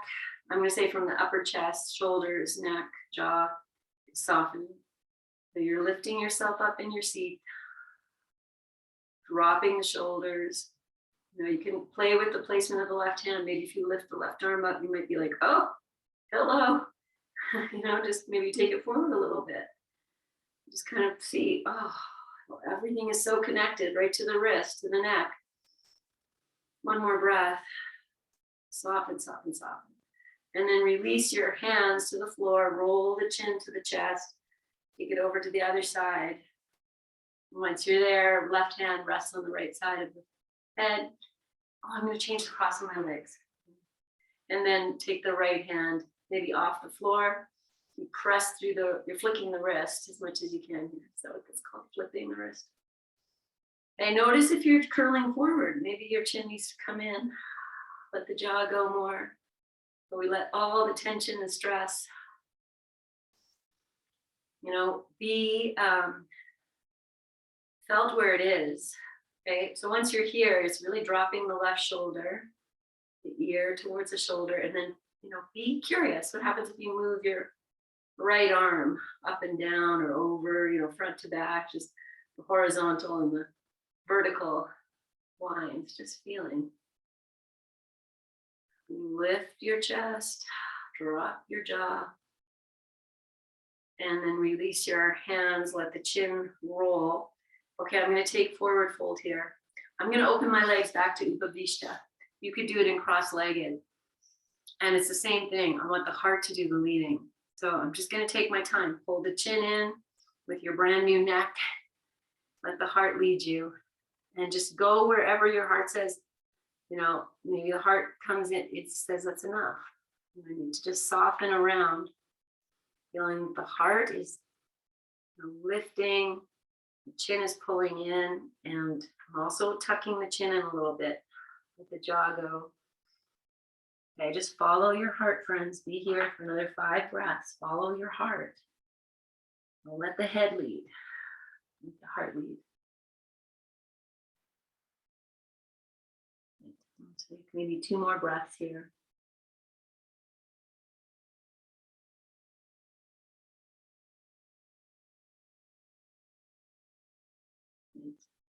I'm going to say from the upper chest, shoulders, neck, jaw, is softening. So you're lifting yourself up in your seat, dropping the shoulders. You know, you can play with the placement of the left hand. Maybe if you lift the left arm up, you might be like, oh, hello. You know, just maybe take it forward a little bit. Just kind of see, oh, well, everything is so connected right to the wrist, to the neck. One more breath. Soften, soften, soften. And then release your hands to the floor, roll the chin to the chest, take it over to the other side. Once you're there, left hand rests on the right side of the head. Oh, I'm going to change the cross of my legs. And then take the right hand, maybe off the floor. You press through you're flicking the wrist as much as you can here. So it's called flipping the wrist. And notice if you're curling forward, maybe your chin needs to come in. Let the jaw go more. But we let all the tension and stress, you know, be felt where it is. Okay, so once you're here, it's really dropping the left shoulder, the ear towards the shoulder, and then, you know, be curious. What happens if you move your right arm up and down or over, you know, front to back, just the horizontal and the vertical lines, just feeling. Lift your chest, drop your jaw, and then release your hands, let the chin roll. Okay, I'm going to take forward fold here. I'm going to open my legs back to Upavishta. You could do it in cross-legged. And it's the same thing. I want the heart to do the leading. So I'm just going to take my time. Hold the chin in with your brand new neck. Let the heart lead you. And just go wherever your heart says, you know, maybe the heart comes in, it says that's enough. I need to just soften around. Feeling the heart is lifting, the chin is pulling in, and I'm also tucking the chin in a little bit. Let the jaw go. Okay, just follow your heart, friends. Be here for another 5 breaths. Follow your heart. Don't let the head lead. Let the heart lead. Take maybe 2 more breaths here.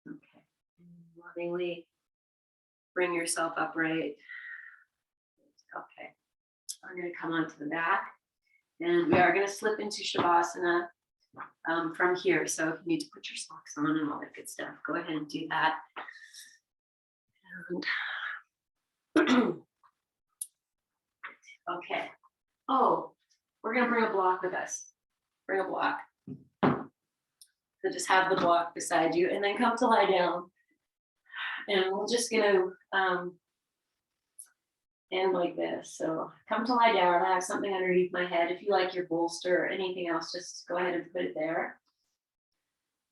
Okay. Lovingly bring yourself upright. Okay. I'm going to come onto the back. And we are going to slip into Shavasana from here. So if you need to put your socks on and all that good stuff, go ahead and do that. And okay. Oh, we're going to bring a block with us. Bring a block. So just have the block beside you and then come to lie down. And we're just going to end like this. So come to lie down. I have something underneath my head. If you like your bolster or anything else, just go ahead and put it there.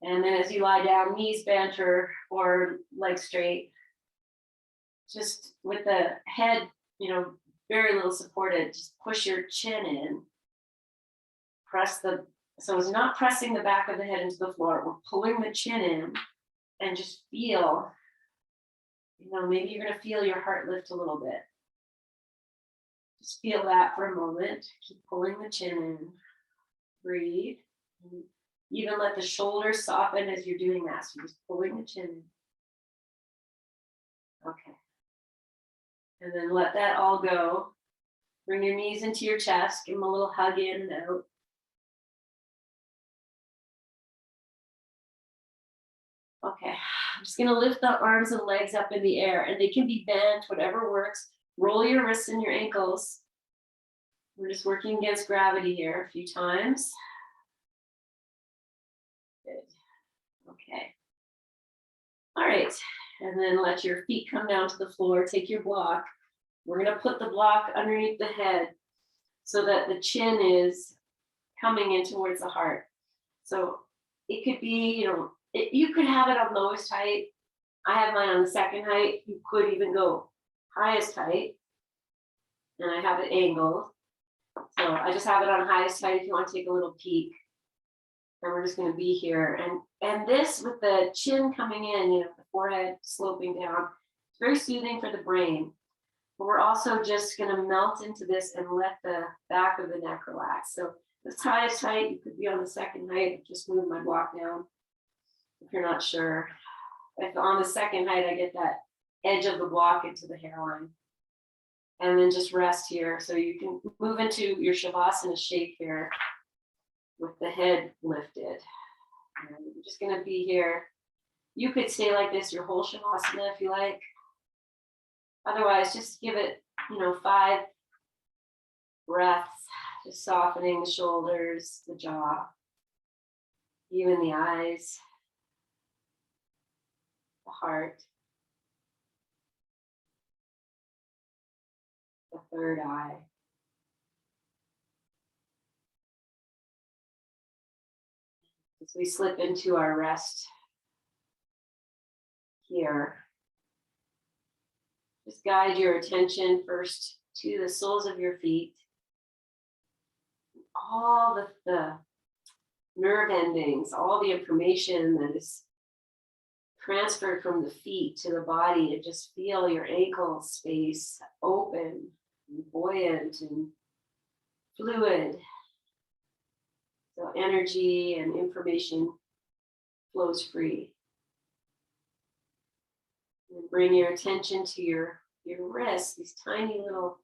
And then as you lie down, knees bent or legs straight, just with the head, you know, very little supported, just push your chin in. So it's not pressing the back of the head into the floor. We're pulling the chin in and just feel, you know, maybe you're going to feel your heart lift a little bit. Just feel that for a moment. Keep pulling the chin in. Breathe. Even let the shoulders soften as you're doing that. So just pulling the chin in. Okay. And then let that all go. Bring your knees into your chest. Give them a little hug in and out. Okay, I'm just going to lift the arms and legs up in the air, and they can be bent, whatever works. Roll your wrists and your ankles. We're just working against gravity here a few times. Good. Okay. All right, and then let your feet come down to the floor. Take your block. We're going to put the block underneath the head so that the chin is coming in towards the heart. So it could be, you know, You could have it on lowest height. I have mine on the second height. You could even go highest height. And I have it angled. So I just have it on highest height if you want to take a little peek. And we're just going to be here. And this with the chin coming in, you know, the forehead sloping down, it's very soothing for the brain. But we're also just going to melt into this and let the back of the neck relax. So this highest height, you could be on the second height. Just move my block down if you're not sure. If on the second height, I get that edge of the block into the hairline. And then just rest here. So you can move into your Shavasana shape here with the head lifted. And I'm just going to be here. You could stay like this your whole Shavasana if you like. Otherwise, just give it, 5 breaths, just softening the shoulders, the jaw, even the eyes, the heart, the third eye. As we slip into our rest here, just guide your attention first to the soles of your feet. All the nerve endings, all the information that is transferred from the feet to the body, and just feel your ankle space open and buoyant and fluid. So energy and information flows free. And bring your attention to your wrists, these tiny little,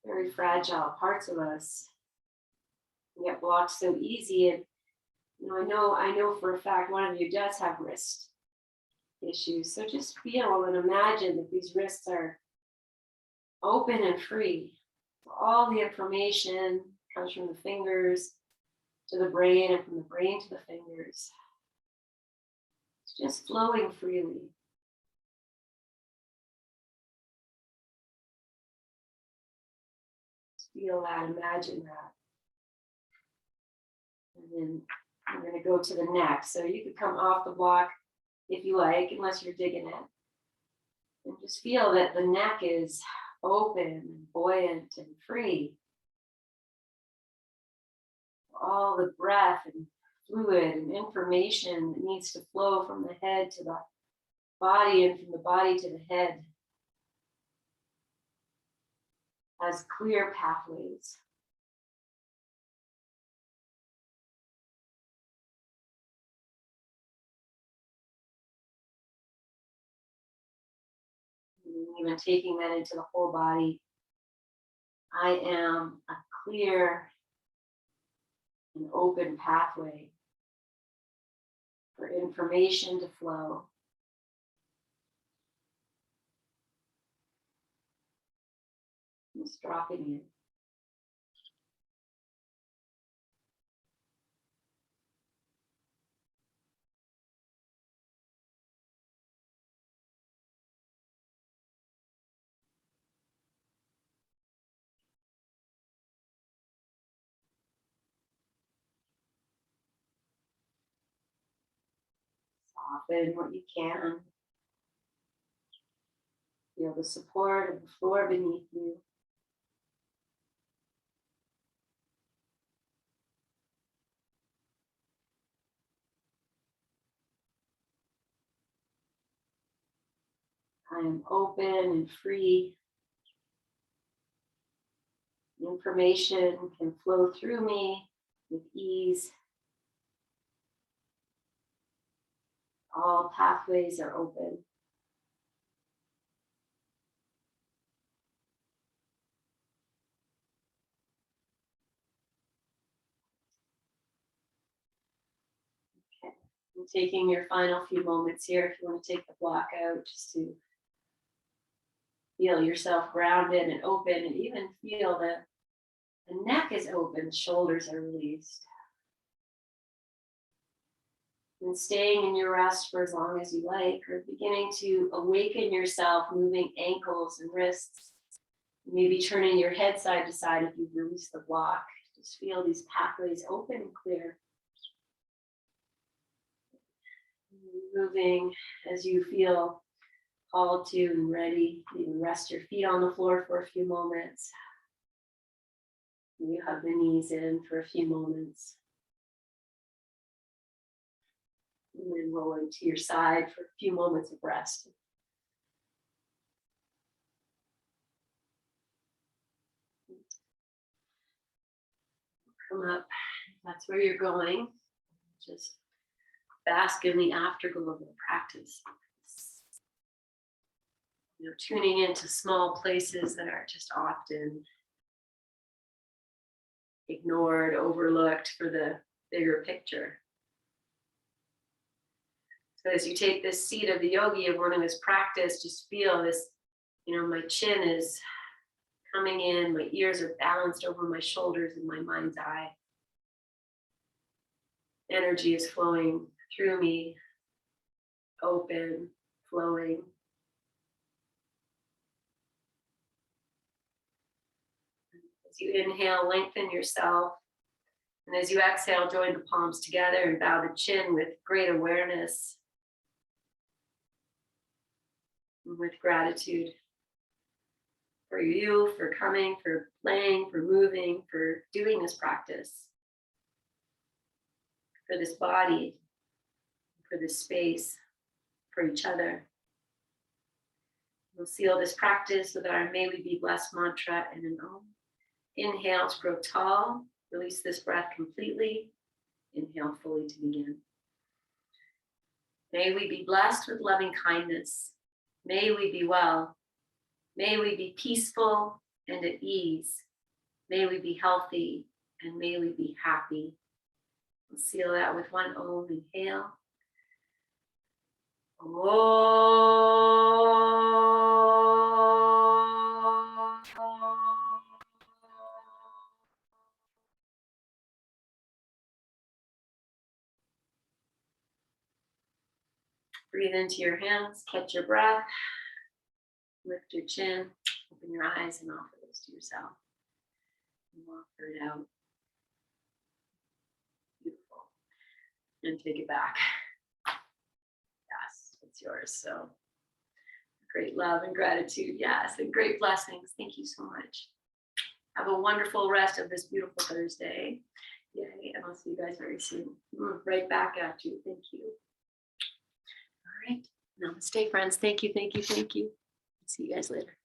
very fragile parts of us. We get blocked so easy. And I know for a fact one of you does have wrist issues. So just feel and imagine that these wrists are open and free. All the information comes from the fingers to the brain, and from the brain to the fingers. It's just flowing freely. Just feel that, imagine that. And then I'm going to go to the neck. So you could come off the block if you like, unless you're digging it. And just feel that the neck is open and buoyant and free. All the breath and fluid and information that needs to flow from the head to the body and from the body to the head has clear pathways. And even taking that into the whole body, I am a clear an open pathway for information to flow. Just dropping in. Soften what you can. Feel the support of the floor beneath you. I am open and free. Information can flow through me with ease. All pathways are open. Okay. And taking your final few moments here, if you want to take the block out, just to feel yourself grounded and open, and even feel that the neck is open, the shoulders are released. And staying in your rest for as long as you like, or beginning to awaken yourself, moving ankles and wrists, maybe turning your head side to side if you've released the block. Just feel these pathways open and clear. moving as you feel called to and ready. You can rest your feet on the floor for a few moments. You hug the knees in for a few moments. And then roll into your side for a few moments of rest. Come up, if that's where you're going. Just bask in the afterglow of the practice. You know, tuning into small places that are just often ignored, overlooked for the bigger picture. So as you take this seat of the yogi of wanting this practice, just feel this, you know, my chin is coming in, my ears are balanced over my shoulders in my mind's eye. Energy is flowing through me, open, flowing. As you inhale, lengthen yourself. And as you exhale, join the palms together and bow the chin with great awareness. And with gratitude for you, for coming, for playing, for moving, for doing this practice. For this body, for this space, for each other. We'll seal this practice with our May We Be Blessed mantra and an Om. Inhale to grow tall, release this breath completely. Inhale fully to begin. May we be blessed with loving kindness. May we be well. May we be peaceful and at ease. May we be healthy and may we be happy. We'll seal that with one Om. Inhale. Breathe into your hands, catch your breath, lift your chin, open your eyes and offer this to yourself. And offer it out. Beautiful. And take it back. Yes, it's yours. So great love and gratitude. Yes, and great blessings. Thank you so much. Have a wonderful rest of this beautiful Thursday. Yay, and I'll see you guys very soon. Right back at you. Thank you. All right. Namaste, friends. Thank you, thank you, thank you. See you guys later.